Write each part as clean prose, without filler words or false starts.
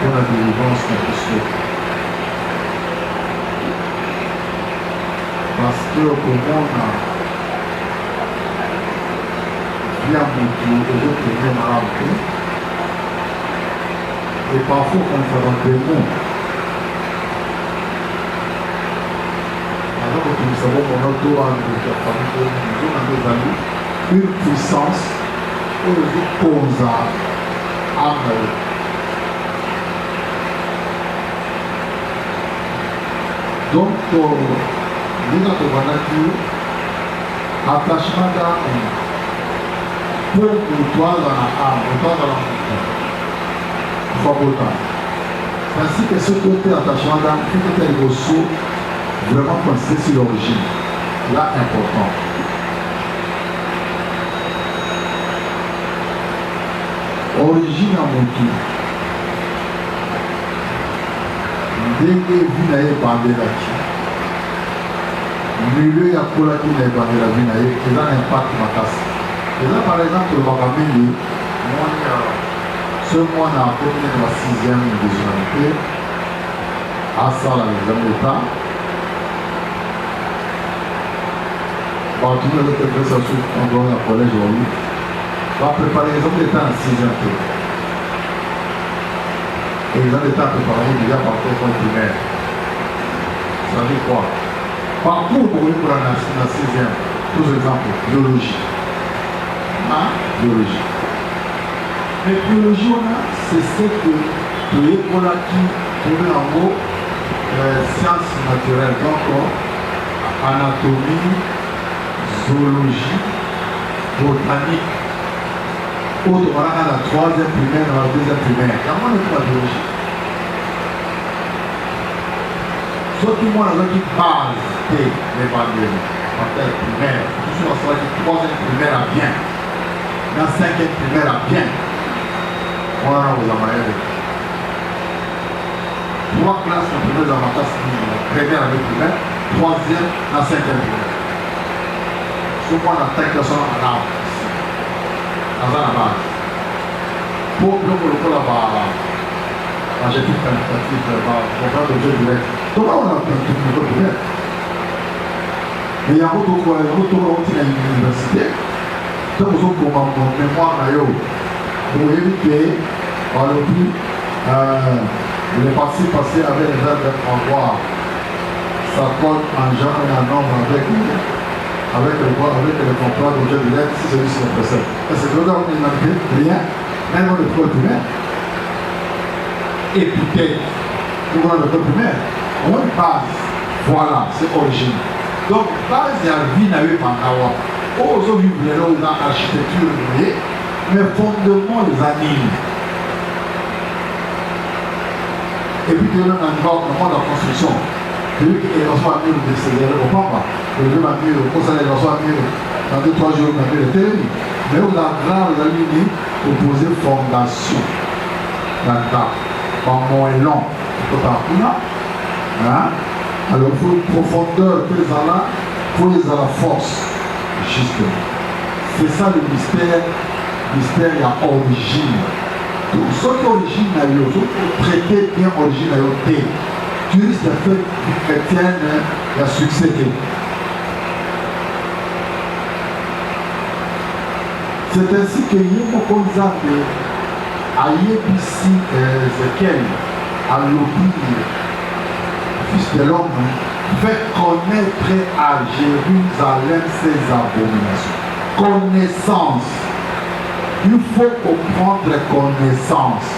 pour la délivrance de Christ. Parce que comment on a bien monté les autres mêmes rampés, et parfois quand ça va des mots. Alors que nous savons qu'on a deux ans de famille, une puissance où nous posons à âme. Donc, nous avons attachement d'âme pour nous toi dans la âme, toi dans la faculté. Ainsi que ce côté attachement d'âme, qui était le ressources vraiment considéré sur l'origine. Là, important. Origine à mon tour. Ndenge vi na ye bandelaki milieu ya kolaki na ebandela vi na ye eza na impact makasi. Eza par exemple lobaka mingi ce mwana akomi na 6e nationalité asala l'examen d'état bato nyonso te sur endroit na collège oyo bapréparer l'examen d'état na 6e te. Et les gens d'État préparés déjà par l'école primaire. Ça veut dire quoi? Parcours pour la 6e, tous les exemples, biologie. Biologie. Mais biologie, c'est ce que pour la qui, pour en gros, sciences naturelles, donc anatomie, zoologie, botanique. Autre, on a la 3e primaire, dans la 2e primaire. Comment on est la biologie? Sauf que moi, on a une base des bandes en telle primaire. Tout ça, on a la 3e primaire à bien. La 5e primaire à bien. On a aux amayens. 3 classes en primaire dans ma classe première avec primaire, 3e, la 5e primaire. Sauf qu'on a 5 classes en arbre. Dans la base. Pour le adjectif qualitatif, pour faire l'objet direct. Comment on a fait tout le monde? Mais il y a un autre à l'université. Donc, vous avez mon mémoire, pour éviter, les parties passées avec les aides d'envoi. Ça compte en genre et en nombre avec le contrat d'objet direct si celui-ci est précède. Est-ce que vous avez une rien, même dans le code primaire. Et peut-être, pour le code primaire, on a une base. Voilà, c'est origine. Donc, base, il y a une vie à eux pendant. Aujourd'hui, vous avez dans l'architecture, mais fondement les années. Et puis, il y a un endroit dans la construction. Celui qui est reçoit un mur de CDR au Pampa, le jeu m'a mis au conseil de reçoit un mur dans 2-3 jours, m'a mis le télé. Mais on a grand aligné pour poser fondation. D'accord. Par moins long, tout à coup. Alors, il faut une profondeur, pour les ala, pour les à la force. Justement. C'est ça le mystère. Mystère, il y a origine. Donc, ce qu'origine a eu, traiter bien origine a eu. Tu risques de faire du chrétien la succès. C'est ainsi que Yémokonza a Yébissi Ézéchiel a l'opinion, fils de l'homme, fait connaître à Jérusalem ses abominations. Connaissance. Il faut comprendre connaissance.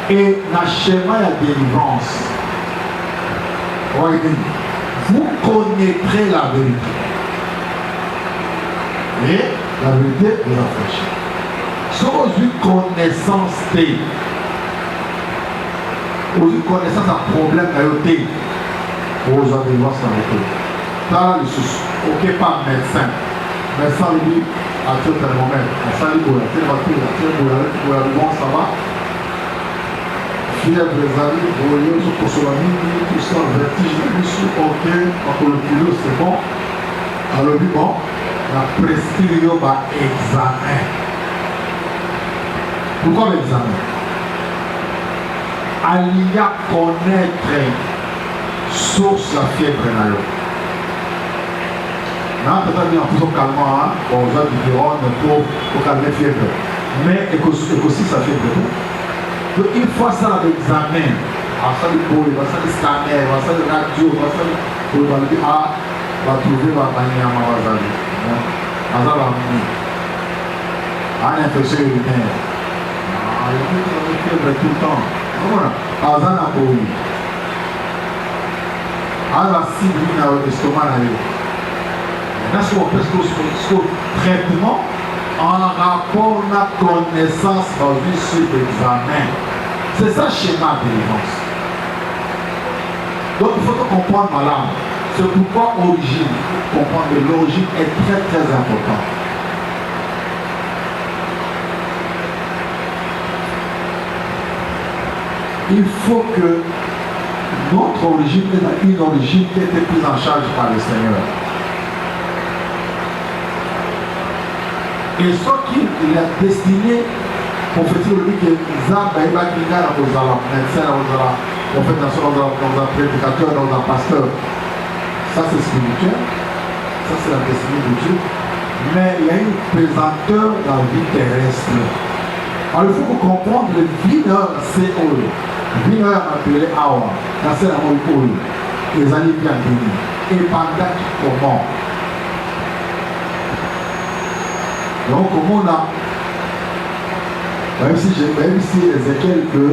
Et la schéma de délivrance. Vous connaîtrez la vérité. Et la vérité vous affranchit. Sans une connaissance T. Ou une connaissance à problème à côté. Vous allez voir ça avec eux. Dans le sous, ok, pas médecin. Médecin lui, à tout thermomètre. À ça, il boit. Bon, ça va. Fièvre des amis, voyons, sur Kosolamini, tout ça, vertige, ok, entre le kilo, c'est bon. Alors, lui, bon, la prescription va examen. Pourquoi l'examen? Alia connaître source la fièvre na yo. Non, peut-être bien en plus calmant, on va dire pour calmer la fièvre. Mais aussi ça fièvre. Donc une fois ça l'examen, on va faire le pôle, on va faire le scanner, on va faire le radio, on va faire le on va dire ah, on va trouver ma manière à ma vazali. On va faire une infection urinaire. Ah, il y a une fièvre tout le temps. Voilà, on va faire un alors, si vous avez l'estomac, parce que traitement en rapport à la connaissance basée sur l'examen. C'est ça le schéma de délivrance. Donc il faut comprendre ma langue. C'est pourquoi origine, comprendre que l'origine est très très importante. Il faut que notre origine est une origine qui a été prise en charge par le Seigneur. Et ce qu'il a destiné pour faire le que Zab a évacué dans le médecin, dans le prédicateur, dans le pasteur. Ça c'est spirituel, ça c'est la destinée de Dieu. Mais il y a une présenteur dans la vie terrestre. Alors il faut comprendre le vineur, c'est eux. Vineur appelé Awa, dans ce moment les années bien bénis. Et pendant comment? Donc comment on a, même si Ézéchiel que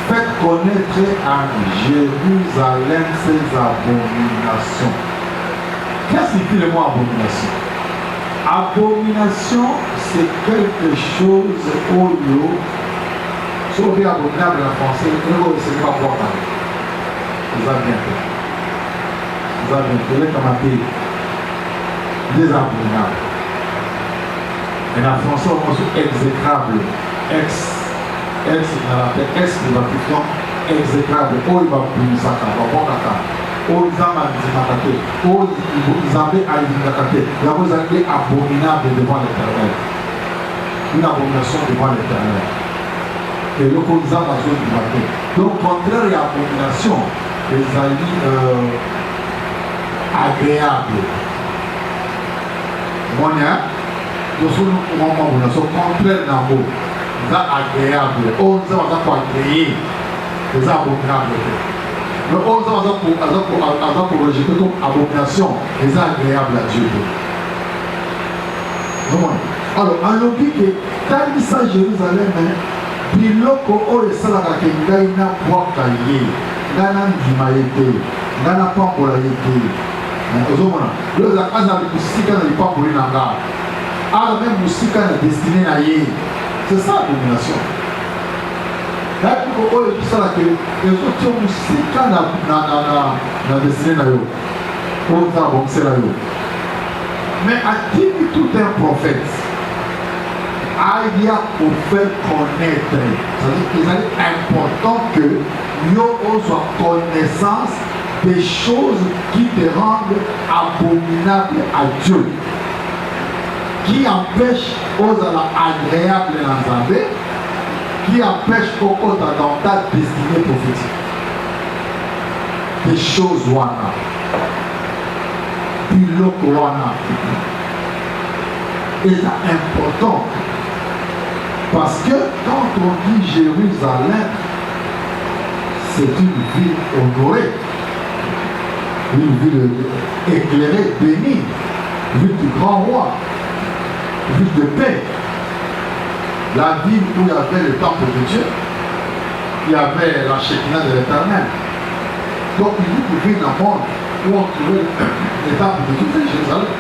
faites connaître à Jérusalem ses abominations. Qu'est-ce que signifie le mot abomination? Abomination, c'est quelque chose au lieu. Si on dit abominable en français, c'est pas pour parler. Vous avez bien fait. Vous avez bien fait. Les camarades, des abominables. Et en français, on dit exécrable. Ex, privatisation, exécrable. Oh, il va plus ça, il va pas d'accord. Oh, ils ont dit, oh, ils avaient à l'identité. Là, vous avez abominable devant l'Éternel. Une abomination devant l'Éternel. Et le cotisant dans la zone du matin. Donc, contraire à l'abomination, les alliés agréables. Moi, nous sommes contraire à l'amour. Ils sont agréables. On ne sait pas agréer. Ils sont abominables. Mais on ne sait pas pour rejeter comme abomination. Ils sont agréables à Dieu. Alors, en logique, quand il s'agit de Jérusalem, biloko oyo esalaka ke ngai nabwaka ye ngai nandima ye te ngai napambola ye te ozomona oyo ezalaka azala mosika na lipamboli na nga aza meme mosika na destine na ye. C'est ça domination. ngai biloko oyo esalaka ezotia mosika na destine na yo oyo ezala bomisela yo. Mais atimi tout un prophète aïa pour faire connaître. C'est-à-dire qu'il est important que nous soit connaissance des choses qui te rendent abominable à Dieu, qui empêchent aux agréables dans la qui empêchent aux autres dans ta destinée prophétique. Des choses wana, piloko wana. Et c'est important. Parce que quand on dit Jérusalem, c'est une ville honorée, une ville éclairée, bénie, une ville du grand roi, une ville de paix. La ville où il y avait le temple de Dieu, il y avait la Shekinah de l'Éternel. Donc une ville dans le monde où on trouvait le temple de Dieu, c'est Jérusalem.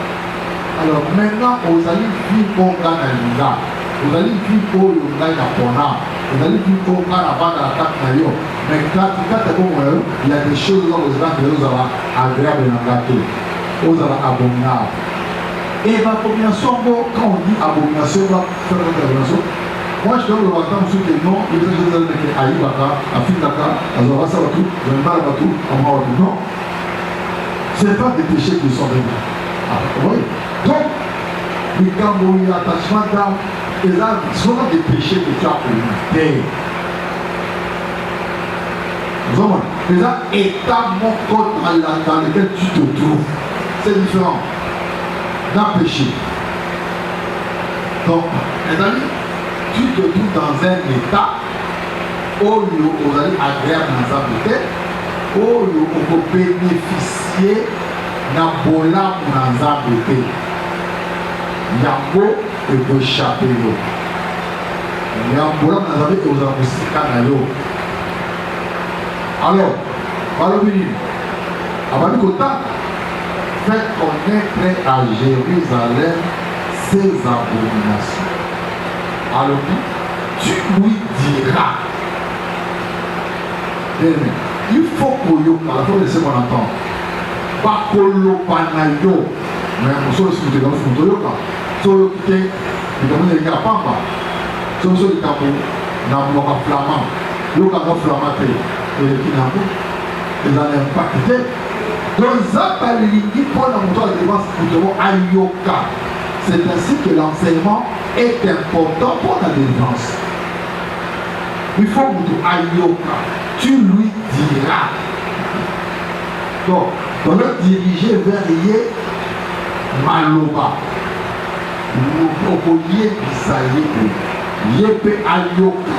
Alors maintenant, aux alliés vivent au Ghana. Vous allez vivre au Yungai na Pona, vous allez vivre au Canada à la Taknayo. Mais quand il y a des choses dans les gens qui sont agréables dans la tête, aux abominables. Et l'abomination, quand on dit abomination, on va faire une abomination. Moi, je donne le matin, je dis non, il y a des gens qui sont aïbaka, afindaka, azawasabatu, zembalabatu, amawatu. Non. Ce n'est pas des péchés qui sont venus. Oui. Donc, il y a un attachement d'âme. Et là, ce sont des péchés que tu as commis. Nous avons déjà état mon corps dans lequel tu te trouves. C'est différent d'un péché. Donc, mes amis, tu te trouves dans un état où vous allez agréable dans un côté, où vous pouvez bénéficier d'un bola dans un côté. Yango et vous échappez. Yango dans un côté, vous avez un. Alors, voilà le ministre. Avant de côté, faites connaître à Jérusalem ses abominations. Alors, tu lui diras. Il faut que vous laissez moi entendre. Pas que vous panayo. Mais vous savez si vous êtes dans le fond de l'eau. Si vous êtes dans le Pamba. Si vous êtes dans le flamand. L'eau qui a flammaté. Ils en ont impacté. Donc, ça, pour la montée de défense, Ayoka. C'est ainsi que l'enseignement est important pour la défense. Il faut que Ayoka, tu lui diras. Donc, on va diriger vers Yé Maloba. Vous pouvez dire Yé Ayoka.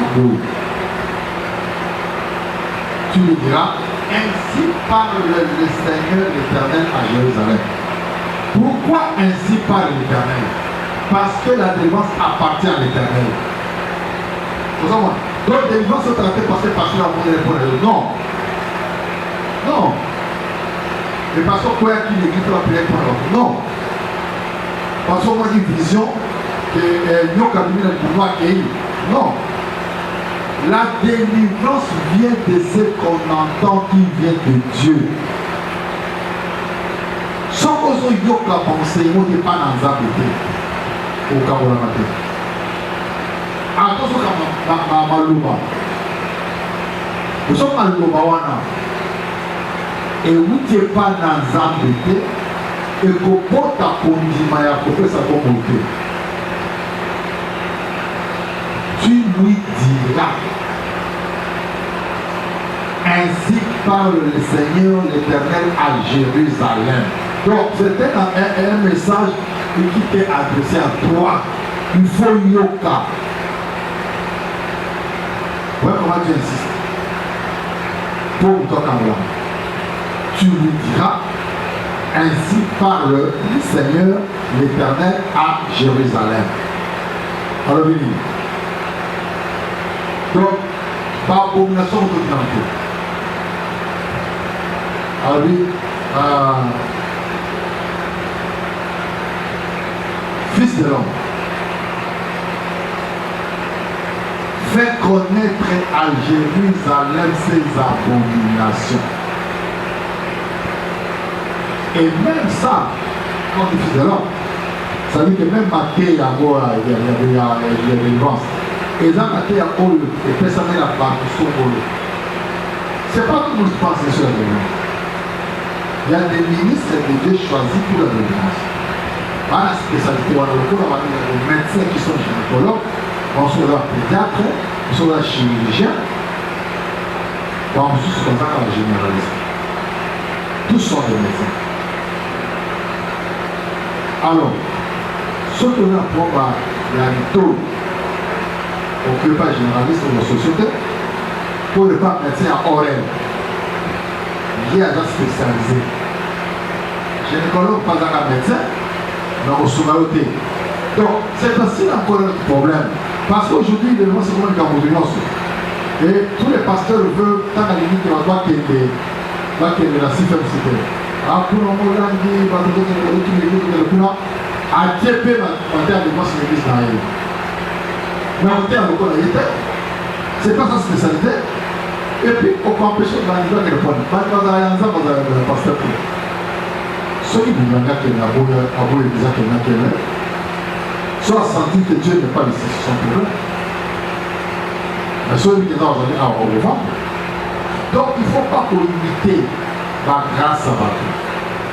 Tu lui diras, ainsi parle le Seigneur l'Éternel à Jérusalem. Pourquoi ainsi parle l'Éternel? Parce que la délivrance appartient à l'Éternel. Donc, la délivrance est traitée parce que la monnaie répond. Non. Non. Le pasteur quoi qui l'église va prier pour l'autre? Non. Parce qu'on a une vision que nous avons accueilli. Non. La délivrance vient de ce qu'on entend qui vient de Dieu. Sans que vous ayez la pensée, vous n'êtes pas dans un côté. Au cas où la matin. Attention à Malouba. Vous sommes à Malouba. Et vous n'êtes pas dans un côté. Et que vous portez à Kondimaya pour que ça soit monté. Tu lui diras. Ainsi parle le Seigneur l'Éternel à Jérusalem. Donc c'était un message qui était adressé à toi. Il faut yoka. Voilà comment tu insistes. Pour toi quand tu lui diras. Ainsi parle le Seigneur l'Éternel à Jérusalem. Alors, donc, par abomination de l'humanité. Alors, fils de l'homme, fais connaître à Jérusalem ses abominations. Et même ça, quand tu fils de l'homme, ça veut dire que même Maté, il y a des délivrance. Et là, Maté, il y a et personne n'a pas de son. C'est pas tout le monde qui pense sur la délivrance. Il y a des ministres et des Dieu choisis pour la délivrance. Pas la spécialité, on a les médecins qui sont gynécologues, on sont là pédiatres, ils sont là chirurgiens, on est comme ça dans la généraliste. Tous sont des médecins. Alors, ce que l'on apprend par la méthode, on ne peut pas généraliste dans la société, pour ne pas médecin à oreille. Il y a des spécialisés. Gynécologue, pas un médecin, mais au sous-maroté. Donc, c'est aussi encore un problème. Parce qu'aujourd'hui, les gens, c'est comme un Camerounais. Et tous les pasteurs veulent, tant à la limite, on va qu'il y ait la cité. Ah, pour le moment, là, il va tout le monde, à TP, on a des masses de l'église dans elle. Mais on a encore la yété. C'est pas sa spécialité. Et puis, on peut empêcher de l'animal de répondre. Pas de la pasteur. Ceux qui disent qu'il y a un peu l'église qui est là, soit sentir que Dieu n'est pas laissé sur son problème. Mais ceux qui sont aujourd'hui à revoir. Donc, il ne faut pas pour imiter la grâce à Batou.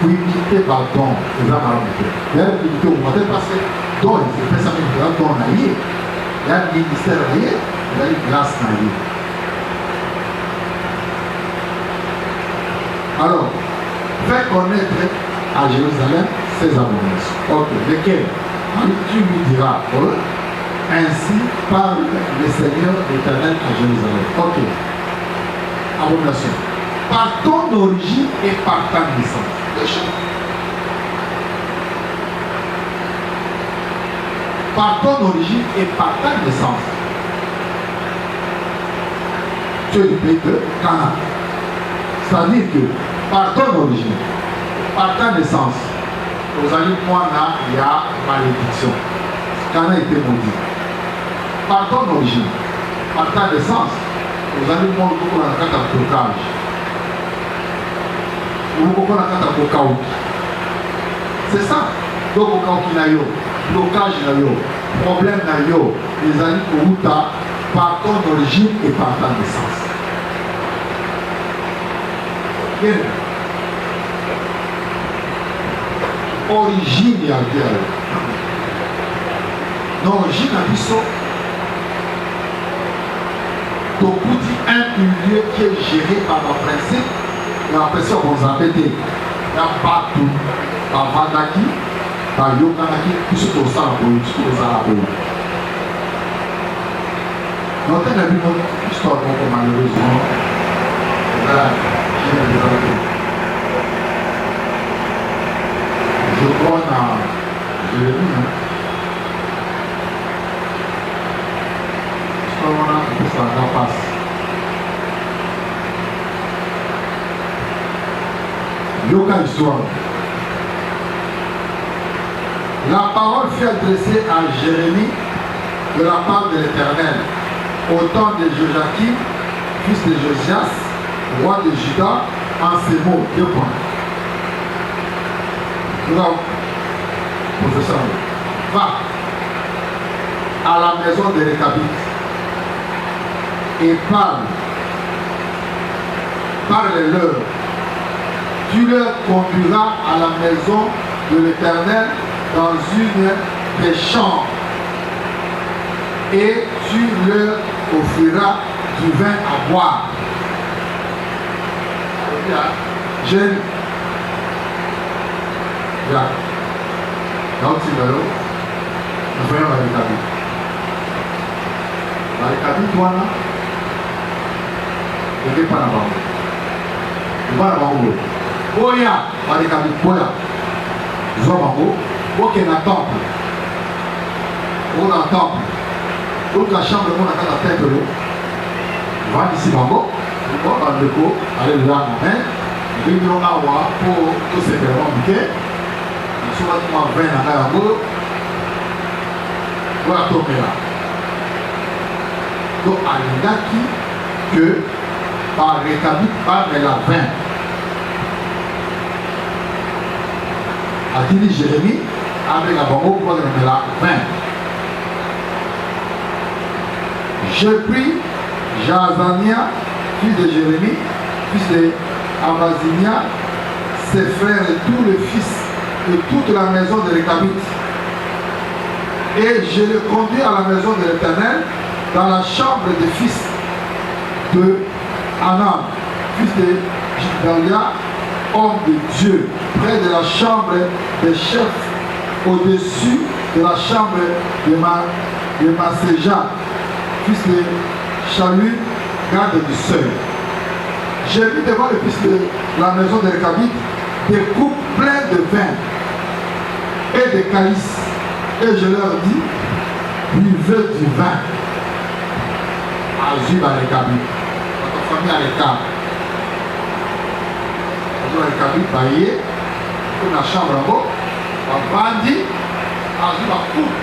Pour imiter la don, les âmes à l'unité. Il y a l'unité au matin parce que don, il fait ça, il y a un don naïe. Il y a un ministère naïe, il y a une grâce naïe. Alors, fais connaître à Jérusalem ses abominations. Ok, lesquelles? Tu lui diras, ainsi parle le Seigneur l'Éternel à Jérusalem. Ok. Abomination. Par ton origine et par ta naissance. Deux choses. Par ton origine et par ta naissance. Tu es du pays de Canaan. C'est-à-dire que par ton origine, par ta naissance, vous allez voir là, il y a malédiction. Canaan était maudit. Par ton origine, par ta naissance, vous allez voir beaucoup dans la carte de blocage. Vous comprenez la carte de blocage. C'est ça. Donc, au cas où il y a blocage, problème, les amis pour par ton origine et par ta naissance. Origine, il y a bien. L'origine a dit ça. Donc, vous dites un milieu qui est géré par un principe, et après ça, on vous appelle il y a partout, par Vandaki, par Yokanaki, tout ce qu'on sait à la politique, tout ce qu'on sait à la politique. Donc, on a vu notre histoire, malheureusement, je crois dans Jérémie, ça passe. Yoka histoire. La parole fut adressée à Jérémie de la part de l'Éternel au temps de Joachim, fils de Josias, roi de Juda, en ces mots. 2 points. Donc, professeur, va à la maison de Récabite et parle-leur. Tu leur conduiras à la maison de l'Éternel dans une des chambres et tu leur offriras du vin à boire. J'aime. Là, donc tu vas là, nous voyons la Récabite. La Récabite, toi là, il n'est pas là-bas. Il va là-bas où? Boya, la Récabite, Boya. Ils vont là-bas où? Ok, dans le temple. On a un temple. Donc la chambre, on a la tête. On va ici, là-bas. On va dans le go, allez là, amen. Il y a un pour tout ce que l'on dit. Soit tu m'as 20 à la go, voilà tomber là. Donc, il y a qui que par Récabite parle de la 20. A dit Jérémie, avec la banque pour de la 20. Je prie Jazania, fils de Jérémie, fils de Amazinia, ses frères et tous les fils de toute la maison de Récabite. Et je le conduis à la maison de l'Éternel, dans la chambre des fils de Anan, fils de Gidalia, homme de Dieu, près de la chambre des chefs, au-dessus de la chambre de Maséja, fils de Chalut, garde du seuil. J'ai vu devant le fils de la maison de Récabite des coupes pleines de vin et des calices. Et je leur dis, buvez du vin. Azul à Récabite. Votre famille à l'écart. Azul à Récabite, baillé, dans la chambre en haut, on va dire, Azul à coupe,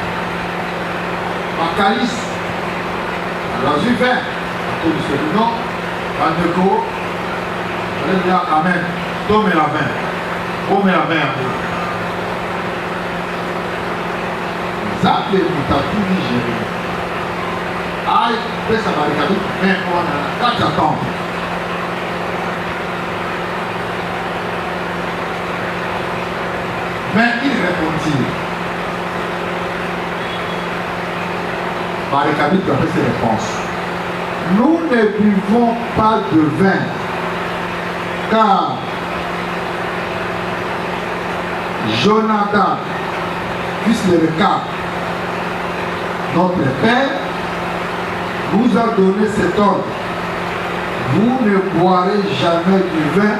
à calice, Azul vin, à tout ce nom, à Neko, allez dire Amen, tombez la main, tombez la main à vous. Zappe Moutakouni Jérémie. Aïe, ça va regarder, mais on a 4 attentes. Mais il répondit. Récabite après ses réponses. Nous ne buvons pas de vin, car Jonathan, fils de Rekab, notre père, nous a donné cet ordre. Vous ne boirez jamais du vin,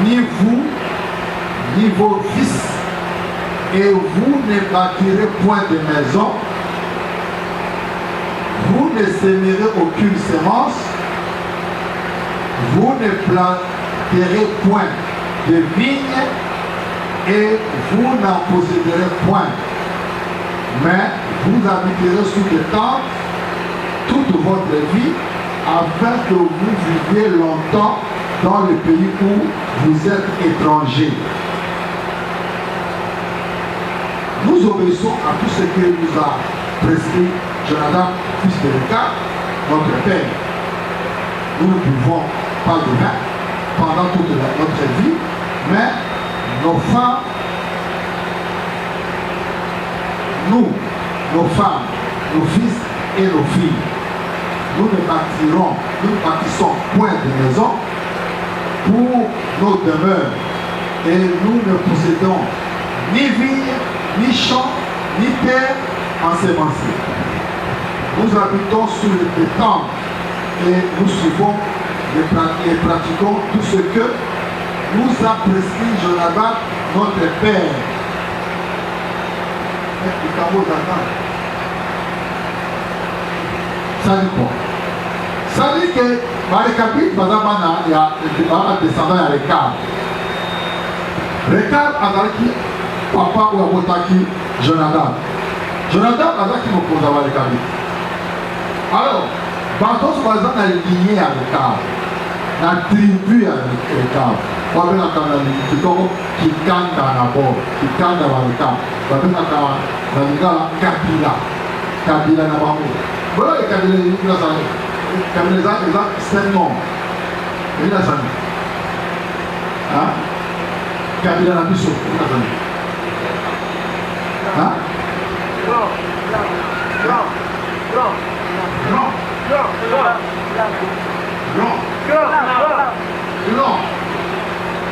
ni vous, ni vos fils, et vous ne bâtirez point de maison, vous ne sèmerez aucune semence, vous ne planterez point de vigne, et vous n'en posséderez point. Mais vous habiterez sous des tentes toute votre vie, afin que vous viviez longtemps dans le pays où vous êtes étrangers. Nous obéissons à tout ce que nous a prescrit Jonathan, fils de Rekab, notre père. Nous ne buvons pas de vin pendant toute notre vie, mais nos femmes, nos femmes, nos fils et nos filles, nous ne bâtissons point de maison pour nos demeures, et nous ne possédons ni vigne, ni champ, ni terre ensemencée. Nous habitons sous les tentes et nous suivons et pratiquons tout ce que nous a prescrit Jonathan, notre père. Ça dit quoi? Ça dit que Marékabit, par exemple, il y a un descendant à Rekab. Rekab a dit papa ou abotaki Jonathan. Jonathan a dit qu'il me pose à Marékabit. Alors, Bantos par exemple, a ligné à Rekab. La tribu à Rekab. On va dire qu'il y a un d'abord, qui canta à Rekab. On va dire qu'il y a un Kabila. Kabila n'a pas mot. Voilà les Kabila, c'est un nom. Il a ça. Hein? Kabila n'a plus sauf. Il a ça. Hein?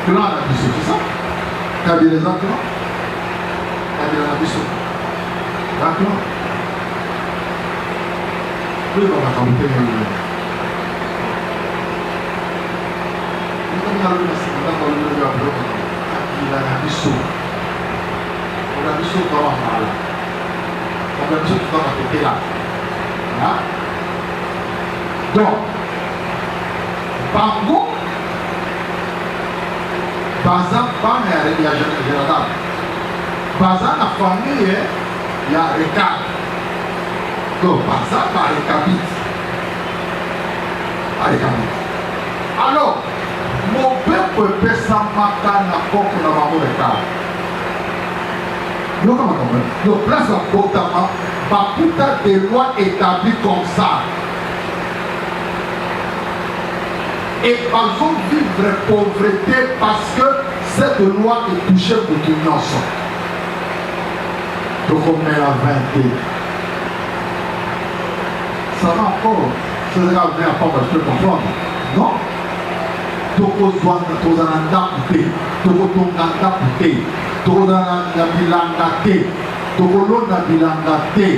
Clan n'a plus sauf, c'est ça? Kabila n'a plus sauf. Kabila n'a plus sauf. D'accord? Nous allons la campé. Nous allons donc, Bango, Bazan, il y a Jonathan. Bazan, la famille, il y a Rekab. Donc, Bazan, par Rekabit. Alors, mon peuple peut s'en mater n'a pas pour la maman Rekab. Donc, place la Botama, Bakuta des lois établies comme ça. Et par exemple, vivre pauvreté parce que cette loi est touchée pour tout le monde. Donc on met la 20. Ça va encore. Ça va venir à part, je peux comprendre. Non. Donc on doit nous en adapter. Donc on doit nous adapter. Donc on doit nous adapter. Donc on doit nous adapter.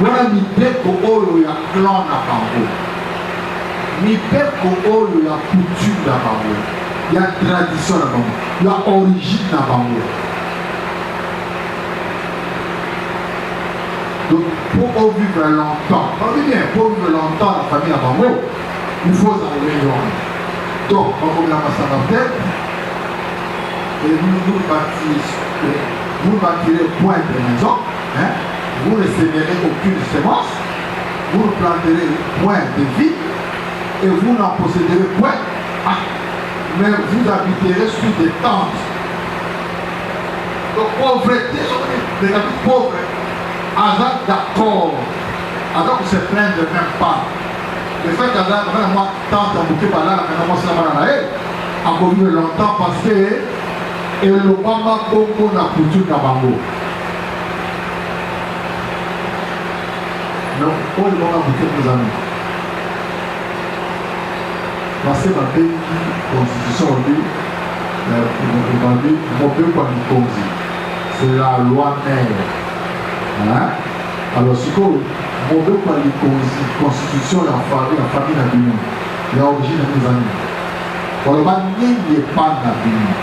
Voilà mipeko oyo ya clan na bango, mipeko oyo ya coutume na bango, ya tradition na bango, ya origine na bango. Donc pour vivre longtemps, on dit bien, pour vivre longtemps la famille à bango, il faut s'enlever loin. Donc on va commencer à la tête et nous bâtirez point de maison, hein? Vous ne sèmerez aucune semence, vous ne planterez point de vie, et vous n'en posséderez point, mais vous habiterez sous des tentes. Donc, pauvreté, les habits pauvres, Azak d'accord, Azak ne se plaindre même pas. Le fait qu'Azak, moi, tente un bouquet par là, maintenant, ça va dans la haie, a connu longtemps parce que, et le Bamba Congo n'a coutume dans Bango. Donc, pour le moment, vous faites nos amis. parce que ma pays constitution dit c'est la loi mère. Hein? Alors si vous avez la constitution de la famille de l'Union, l'origine de mes amis. Alors n'est pas dans l'Union.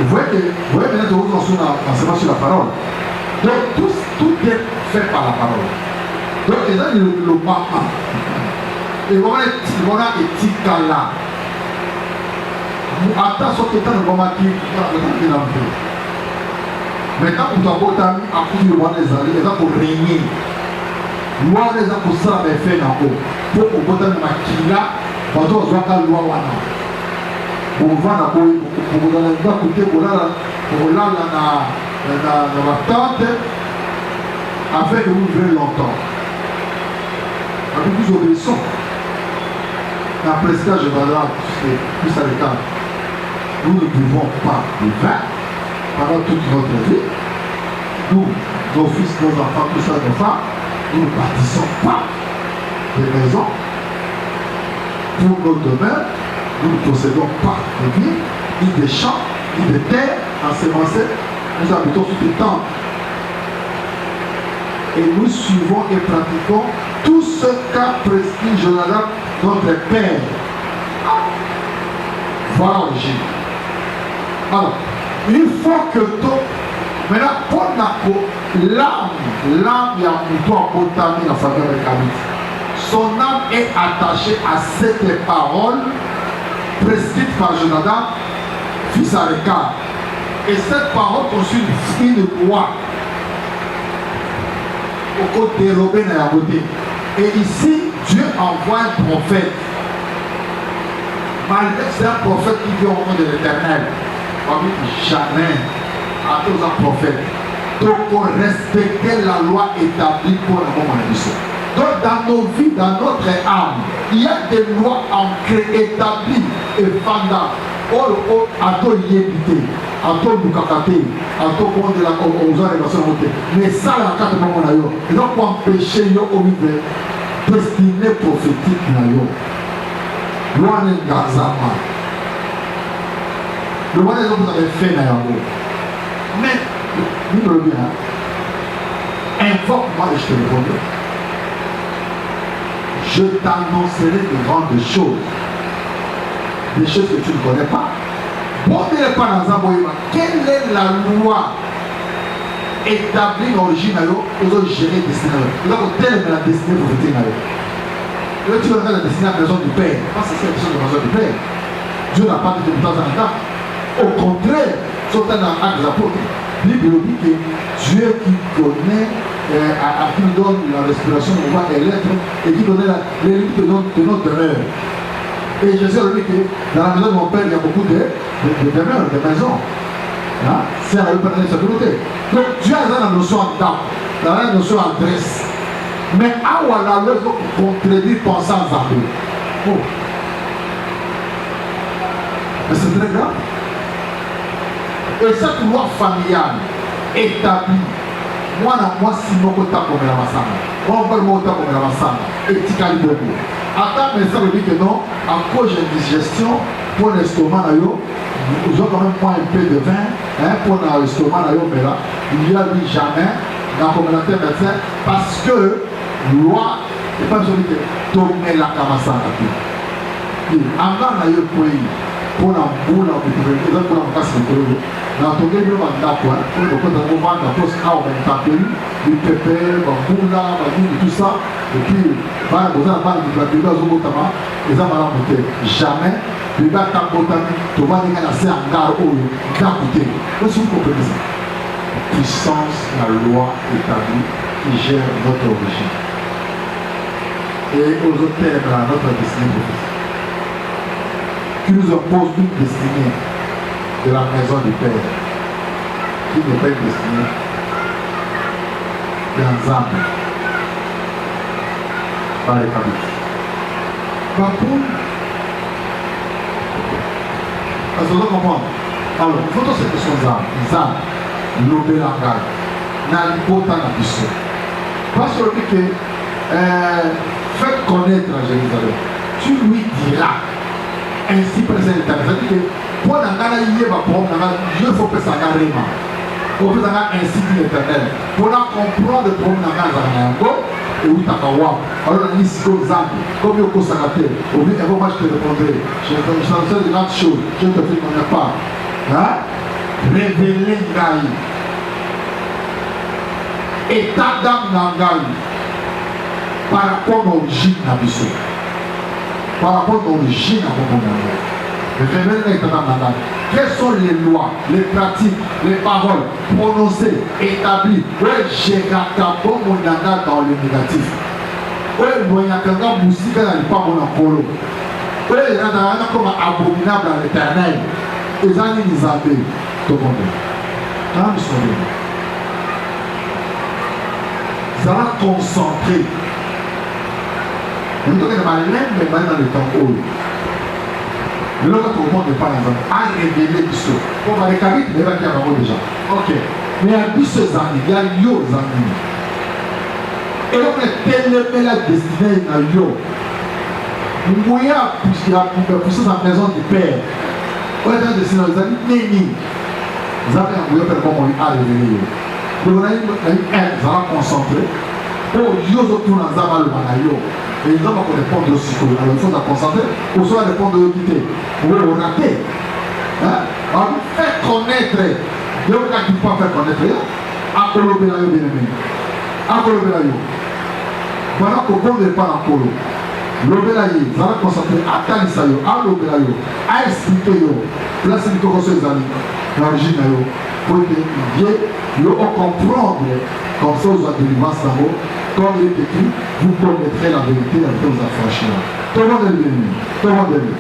Vous voyez maintenant que vous enseignez sur la parole. Donc tout est fait par la parole. Donc il y a le maman. Et voilà éthique là. Attention que tu as un moment qui est dans le pays. Maintenant, pour ta beauté, à coup de loi des alliés, ils ont pour régner. Loi des alliés pour ça, mais fait dans l'eau. Pour que vous ayez un là, pour que vous ayez une loi. Pour vous voir, pour vous donner un côté, pour vous là, dans la tente, afin que vous vivez longtemps. Avec plus d'obéissance. Après ça, je vais là, c'est plus à l'état. Nous ne buvons pas de vin pendant toute notre vie. Nous, nos fils, nos enfants, tout ça, nos femmes, nous ne bâtissons pas des maisons pour nos demeures. Nous ne possédons pas de villes, ni des champs, ni des terres ensemencées. Nous habitons sous des tentes. Et nous suivons et pratiquons tout ce qu'a prescrit Jonadab, notre père. Voilà l'origine. Alors, il faut que tout. Maintenant, pour l'âme, il y a un peu en la famille avec David. Son âme est attachée à cette parole prescrite par Jonadab, fils à Récab. Et cette parole constitue une loi au côté dérobé dans la beauté. Et ici, Dieu envoie un prophète. Malgré que c'est un prophète qui vit au nom de l'Éternel. On dit jamais à tous un prophète. Donc, pour respecter la loi établie pour le moment de l'histoire. Donc, dans nos vies, dans notre âme, il y a des lois ancrées, établies et fondamentales. Mais ça, la carte de mon aïe, ils ont pour empêcher au vivre destiné prophétique naïo. Loin de Gazama. Le roi des hommes avait fait naïo. Mais, nous le bien, invoque-moi et je te répondrai. Je t'annoncerai de grandes choses. Des choses que tu ne connais pas. Bon, pas dans un quelle est la loi établie d'origine aux autres gérés destinés? Donc, telle est la destinée prophétique. Là, tu vas la destinée à la maison du Père. Parce que c'est la question de la maison du Père. Dieu n'a pas dit de temps en temps. Au contraire, sont dans l'acte des apôtres. La Bible dit que Dieu qui connaît, à qui nous donne la respiration, on voit les lettres, et qui donne les limites de notre demeure. Et Jésus a dit que dans la maison de mon père, il y a beaucoup de demeures, de maisons. Hein? C'est à la parler de sa communauté. Donc Dieu a la notion en date, la notion en adresse. Mais à la loi contredit pensant à peu. Oh. Mais c'est très grave. Et cette loi familiale établie, moi, si je suis comme la massana, moi, je suis comme la massana, éthiquement beaucoup. Attends, mais ça veut dire que non, à cause de l'indigestion, pour l'estomac, ils ont quand même pas un peu de vin, hein, pour l'estomac, mais là, il y a dit jamais, dans la communauté médecin, parce que loi, n'est pas besoin de tomber la kamassana. Avant, il y a eu pour la boule, pour la casse de l'eau. Dans ton début, on a quoi? Pour le moment, on a tous du pépé, boula, tout ça. Et puis, vous avez la bébé au Botama, les amants jamais. Le gars t'a botami, tu vas dire qu'il y a assez en garde au d'un côté. Est-ce que vous comprenez ça? Puissance, la loi établie qui gère notre origine. Et aux autres termes, notre destinée prophétique. Qui nous oppose une destinée de la maison du Père, qui n'est pas une destinée d'ensemble, par les familles. Par contre, parce que vous comprenez. Alors, il faut que ces questions d'âme, l'obé langage, n'a pas tant d'ambition. Parce que faites connaître à Jérusalem. tu lui diras. Ainsi présente l'éternel. C'est-à-dire que pour la je faut que ça n'arrive pas. Pour que ça ainsi dit l'éternel. Pour la comprendre le problème dans la et où t'as alors on a dit comme il faut s'arrêter. Au bout d'un moment, je te répondrai. Je te fais de grandes choses. Je te fais mon part. Hein? Révéler Ngaï. État d'âme Ngaï. Par rapport à l'origine de l'Abisso. Par rapport à l'origine de l'Abisso. Révéler l'état d'âme Ngaï. Quelles sont les lois, les pratiques, les paroles prononcées, établies? Oui, j'ai rattrapé mon nana dans le négatif. Oui, moi, il y a quelqu'un qui musique dans le pas mon polo. Oui, il y a un comme abominable à l'éternel. Et ça, ils les appellent. Tout le monde. Quand ils sont venus, ça va concentrer. Nous devons être malins, mais mal dans le temps haut. Le monde n'est pas dans à révéler Bissot. On va les carrer, mais il va y avoir déjà. Ok. Mais il y a Bissot Zani, il y a Yo Zani. Et on est tellement la destinée à Yo. Nous voyons pousser dans la maison du Père. On est dans la destinée à Zani, Néni. Vous avez un bouillon pour moi à révéler. Donc on a une aide, ça va concentrer. Oh, Yo autour dans Zama le Manayo. Et ils ont encore répondre aussi. Alors il faut se concentrer. Pour soit répondre de quitter. Vous pouvez le rater. On vous fait connaître. Il y a qui ne peut pas faire connaître. Apollo Belayo bien aimé. Apollo Belayo. Voilà pourquoi on n'est pas en Apollo. L'Obelayo, ça va concentrer à Talisayo, à l'Obelayo, à expliquer. Là, c'est le Tokosé Zali. L'origine. Pour que vous comprendre. Comme ça, vous avez délivrance là-haut. Comme il est écrit, vous connaîtrez la vérité et la vérité vous affranchira. Tout le monde est venu. Tout le monde est venu.